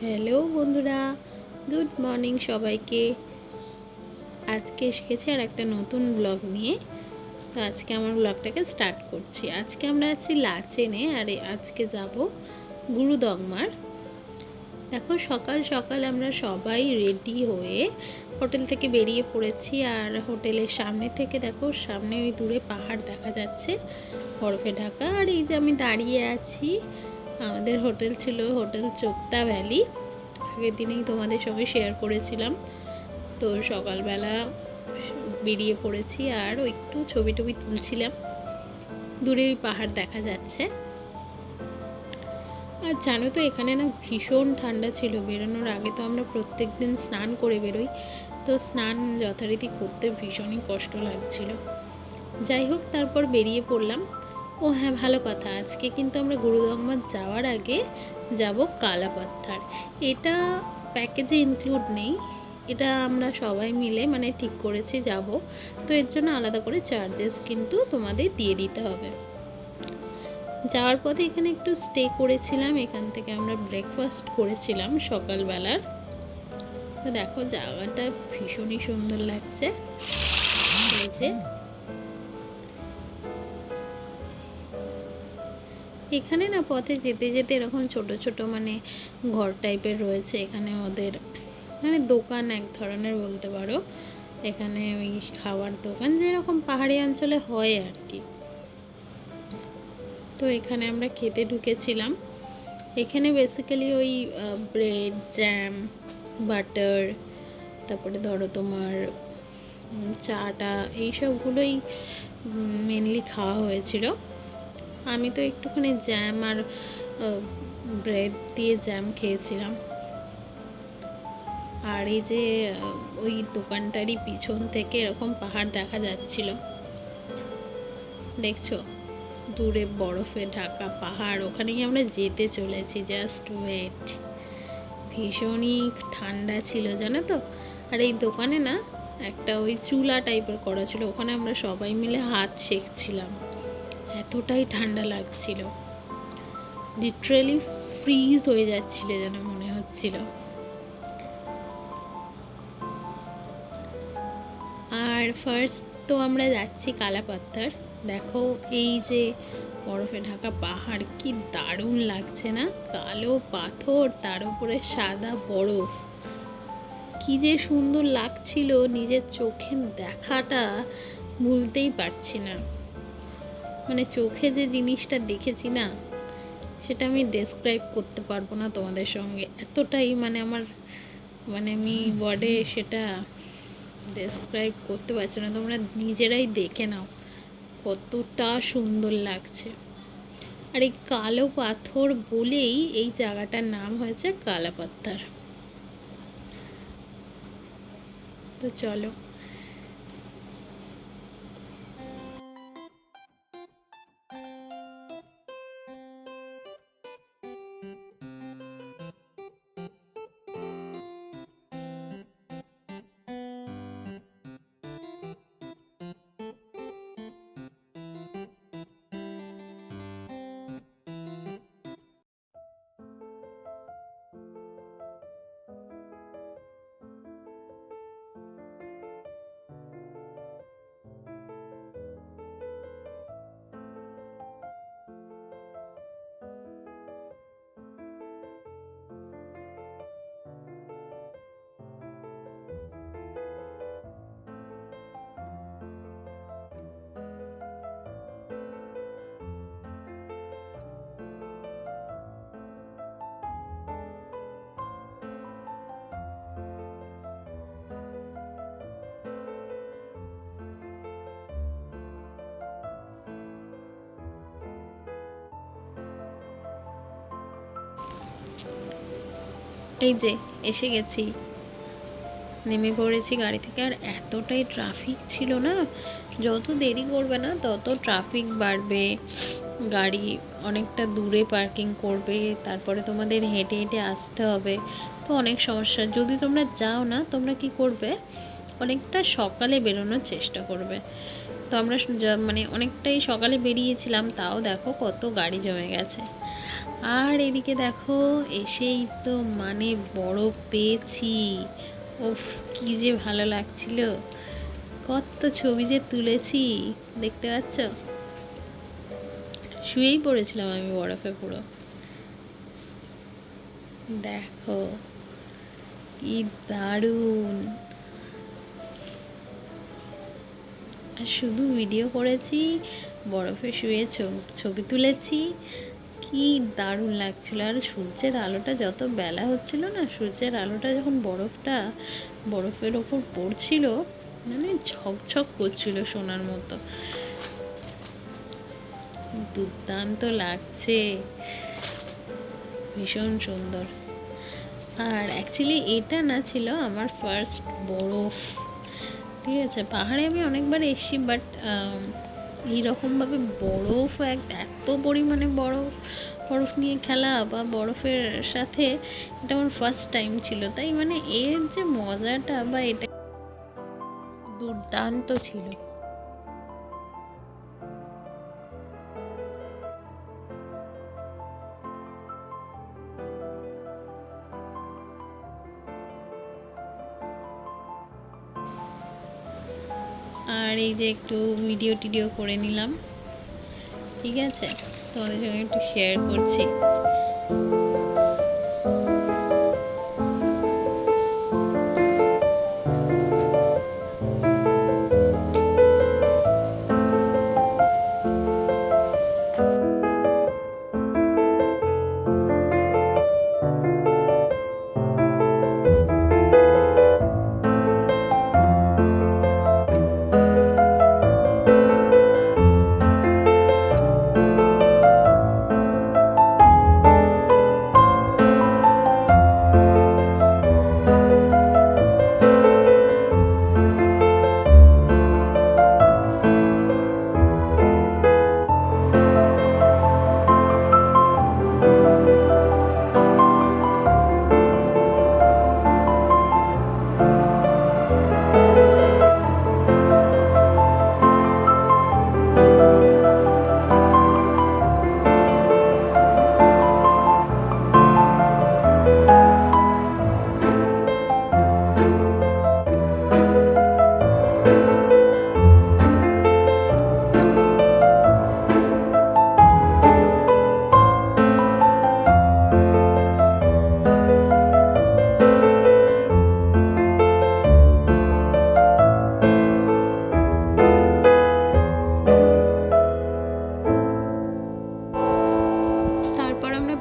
Hello বন্ধুরা, good morning সবাইকে। আজকে এসেছি আর একটা নতুন ব্লগ নিয়ে। তো আজকে আমার ব্লগটাকে স্টার্ট করছি। আজকে আমরা আছি লাচেনে, আর আজকে যাব গুরুদংমার। দেখো, সকাল সকাল আমরা সবাই রেডি হয়ে হোটেল থেকে বেরিয়ে পড়েছি। আর হোটেলের সামনে থেকে দেখো, সামনে ওই দূরে পাহাড় দেখা যাচ্ছে, বরফে ঢাকা। আর এই যে আমি দাঁড়িয়ে আছি, আমাদের হোটেল ছিল হোটেল চোপতা ভ্যালি। আগের দিনেই তোমাদের সঙ্গে শেয়ার করেছিলাম। তো সকালবেলা বেরিয়ে পড়েছি আর একটু ছবি টবি তুলছিলাম। দূরে ওই পাহাড় দেখা যাচ্ছে। আর জানো তো, এখানে না ভীষণ ঠান্ডা ছিল। বেরোনোর আগে তো আমরা প্রত্যেক দিন স্নান করে বেরোই, তো স্নান যথারীতি করতে ভীষণই কষ্ট লাগছিল। যাই হোক, তারপর বেরিয়ে পড়লাম। ও হ্যাঁ, ভালো কথা, আজকে কিন্তু আমরা গুরুদংমা যাওয়ার আগে যাব কালাপাত্থার। এটা প্যাকেজে ইনক্লুড নেই, এটা আমরা সবাই মিলে মানে ঠিক করেছি যাব। তো এর জন্য আলাদা করে চার্জেস কিন্তু তোমাদের দিয়ে দিতে হবে। যাওয়ার পথে এখানে একটু স্টে করেছিলাম, এখান থেকে আমরা ব্রেকফাস্ট করেছিলাম সকালবেলার। তো দেখো, জায়গাটা ভীষণই সুন্দর লাগছে। এই যে এখানে না পথে যেতে যেতে এরকম ছোট ছোট মানে ঘর টাইপের রয়েছে। এখানে ওদের মানে দোকান এক ধরনের বলতে পারো। এখানে ওই খাবার দোকান যেরকম পাহাড়ি অঞ্চলে হয় আর কি। তো এখানে আমরা খেতে ঢুকেছিলাম। এখানে বেসিক্যালি ওই ব্রেড, জ্যাম, বাটার, তারপরে ধরো তোমার চাটা, এইসবগুলোই মেনলি খাওয়া হয়েছিল। আমি তো একটুখানি জ্যাম আর ব্রেড দিয়ে জ্যাম খেয়েছিলাম। আর এই যে ওই দোকানটারই পিছন থেকে এরকম পাহাড় দেখা যাচ্ছিল, দেখছো দূরে বরফে ঢাকা পাহাড়। ওখানেই আমরা যেতে চলেছি, জাস্ট ওয়েট। ভীষণই ঠান্ডা ছিল জানো তো। আর এই দোকানে না একটা ওই চুলা টাইপের করা ছিল, ওখানে আমরা সবাই মিলে হাত সেঁকছিলাম। এতটাই ঠান্ডা লাগছিল, লিটারালি ফ্রিজ হয়ে যাচ্ছিল যেন মনে হচ্ছিল। আর ফার্স্ট তো আমরা যাচ্ছি কালাপাত্থার। দেখো, এই যে বরফে ঢাকা পাহাড়, কি দারুণ লাগছে না? কালো পাথর, তার উপরে সাদা বরফ, কি যে সুন্দর লাগছিল। নিজের চোখে দেখাটা ভুলতেই পারছি না। মানে চোখে যে জিনিসটা দেখেছি না, সেটা আমি ডেসক্রাইব করতে পারবো না তোমাদের সঙ্গে। এতটাই মানে আমার মানে আমি ওয়ার্ডে সেটা ডেসক্রাইব করতে পারছি না। তোমরা নিজেরাই দেখে নাও কতটা সুন্দর লাগছে। আর এই কালো পাথর বলেই এই জায়গাটার নাম হয়েছে কালাপাত্থার। তো চলো। এই যে এসে গেছি, নেমে পড়েছি গাড়ি থেকে। আর এতটাই ট্রাফিক ছিল না, যত দেরি করবে না তত ট্রাফিক বাড়বে। গাড়ি অনেকটা দূরে পার্কিং করবে, তারপরে তোমাদের হেঁটে হেঁটে আসতে হবে। তো অনেক সমস্যা। যদি তোমরা যাও না, তোমরা কি করবে, অনেকটা সকালে বেরোনোর চেষ্টা করবে। তো আমরা মানে অনেকটাই সকালে বেরিয়েছিলাম, তাও দেখো কত গাড়ি জমে গেছে। আর এদিকে দেখো এসেই তো মানে বরফ পেয়েছি, উফ কি যে ভালো লাগছিল, কত ছবি যে তুলেছি দেখতে পাচ্ছ। শুয়েই পড়েছিলাম আমি বরফে পুরো, দেখো কি দারুণ। আর শুধু ভিডিও করেছি, বরফে শুয়ে ছবি তুলেছি, কি দারুণ লাগছিল। আর সূর্যের আলোটা যত বেলা হচ্ছিল না, সূর্যের আলোটা যখন বরফের ওপর পড়ছিল, মানে ঝকঝক করছিল সোনার মতো, দুর্দান্ত লাগছে, ভীষণ সুন্দর। আর অ্যাকচুয়ালি এটা না ছিল আমার ফার্স্ট বরফ, ঠিক আছে। পাহাড়ে আমি অনেকবার এসেছি, বাট এইরকমভাবে বরফ এত পরিমাণে বরফ নিয়ে খেলা বা বরফের সাথে, এটা আমার ফার্স্ট টাইম ছিল। তাই মানে এর যে মজাটা বা এটা দুর্দান্ত ছিল। আর এই যে একটু ভিডিও টিডিও করে নিলাম, ঠিক আছে, তোমাদের সঙ্গে একটু শেয়ার করছি।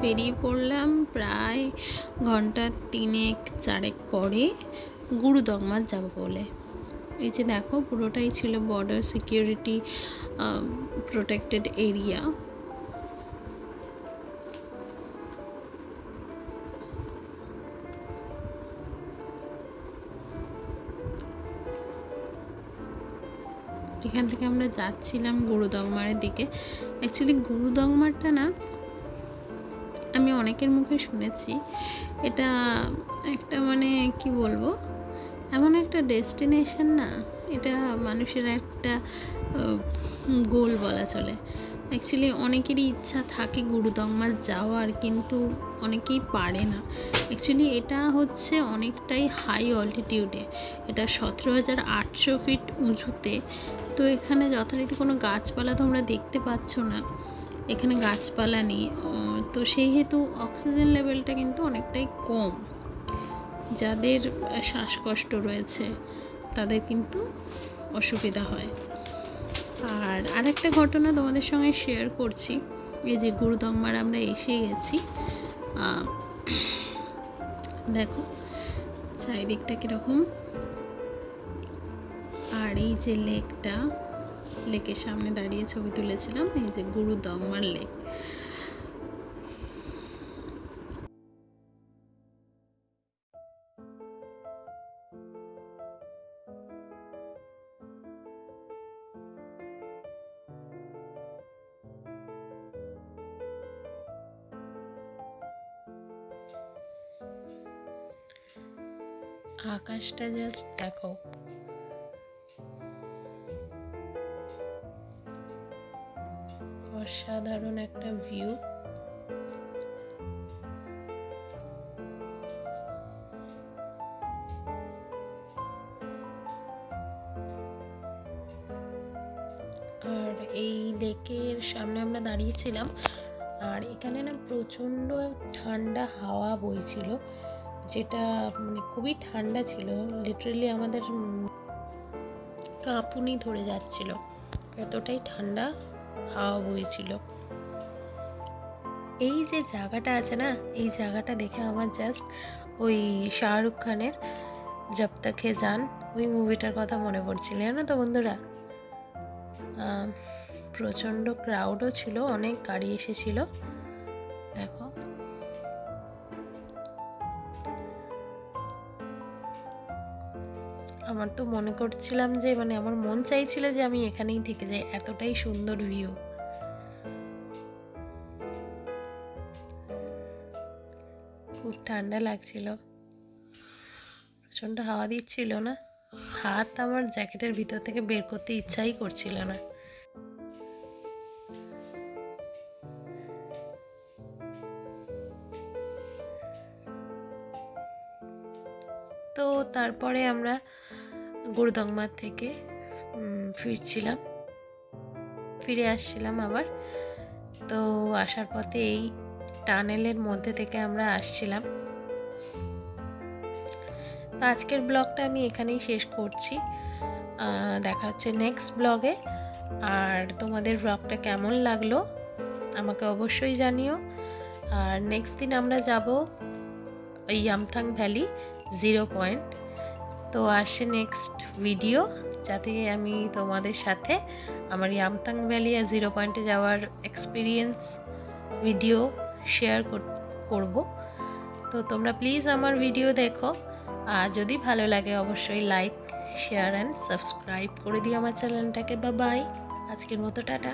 বেরিয়ে পড়লাম প্রায় ঘন্টা 3-4 পরে গুরুদংমার যাব বলে। এই যে দেখো পুরোটাই ছিল বর্ডার সিকিউরিটি প্রোটেক্টেড এরিয়া। এখান থেকে আমরা যাচ্ছিলাম গুরুদংমারের দিকে। অ্যাকচুয়ালি গুরুদংমারটা না, আমি অনেকের মুখে শুনেছি এটা একটা মানে কি বলবো, এমন একটা ডেস্টিনেশন না, এটা মানুষের একটা গোল বলা চলে। অ্যাকচুয়ালি অনেকেরই ইচ্ছা থাকে গুরুদংমার যাওয়ার, কিন্তু অনেকেই পারে না। অ্যাকচুয়ালি এটা হচ্ছে অনেকটাই হাই অল্টিটিউডে, এটা 17,800 ফিট উঁচুতে। তো এখানে যথারীতি কোনো গাছপালা তোমরা দেখতে পাচ্ছ না, এখানে গাছপালা নেই। তো সেই হেতু অক্সিজেন লেভেলটা কিন্তু অনেকটাই কম। যাদের শ্বাসকষ্ট রয়েছে তাদের কিন্তু অসুবিধা হয়। আর আরেকটা ঘটনা তোমাদের সঙ্গে শেয়ার করছি। এই যে গুরুদংমার আমরা এসে গেছি, দেখো চারিদিকটা কীরকম। আর এই যে লেকের সামনে দাঁড়িয়ে ছবি তুলেছিলাম, এই যে গুরুদংমার লেক। আকাশটা জাস্ট দেখো, অসাধারণ একটা ভিউ। আর এই লেকের সামনে আমরা দাঁড়িয়েছিলাম, আর এখানে না প্রচণ্ড ঠান্ডা হাওয়া বইছিল, যেটা মানে খুবই ঠান্ডা ছিল। লিটারেলি আমাদের কাঁপুনি ধরে যাচ্ছিল, এতটাই ঠান্ডা হাওয়া বইছিল। এই যে জায়গাটা আছে না, এই জায়গাটা দেখে আমার জাস্ট ওই শাহরুখ খানের জব তক হে জান ওই মুভিটার কথা মনে পড়ছিল, জানো তো বন্ধুরা। প্রচণ্ড ক্রাউডও ছিল, অনেক গাড়ি এসেছিল। দেখো আমার তো মনে করছিলাম যে মানে আমার মন চাইছিল যে আমি এখানেই থেকে যাই, এতটাই সুন্দর ভিউ। খুব ঠান্ডা লাগছিল, প্রচণ্ড হাওয়া দিচ্ছিল না, হাত আমার জ্যাকেটের ভিতর থেকে বের করতে ইচ্ছাই করছিল না। তো তারপরে আমরা গুরুদংমার থেকে ফিরে আসছিলাম আবার। তো আসার পথে এই টানেলের মধ্যে থেকে আমরা আসছিলাম। তো আজকের ব্লগটা আমি এখানেই শেষ করছি, দেখা হচ্ছে নেক্সট ব্লগে। আর তোমাদের ব্লগটা কেমন লাগলো আমাকে অবশ্যই জানিও। আর নেক্সট দিন আমরা যাব ওই ইয়ামথাং ভ্যালি 0 পয়েন্ট। তো আসে নেক্সট ভিডিও, যাতে আমি তোমাদের সাথে আমার ইয়ামথাং ভ্যালি আর 0 পয়েন্টে যাওয়ার এক্সপিরিয়েন্স ভিডিও শেয়ার করব। তো তোমরা প্লিজ আমার ভিডিও দেখো, আর যদি ভালো লাগে অবশ্যই লাইক, শেয়ার অ্যান্ড সাবস্ক্রাইব করে দিও আমার চ্যানেলটাকে। বাই, আজকের মতো টাটা।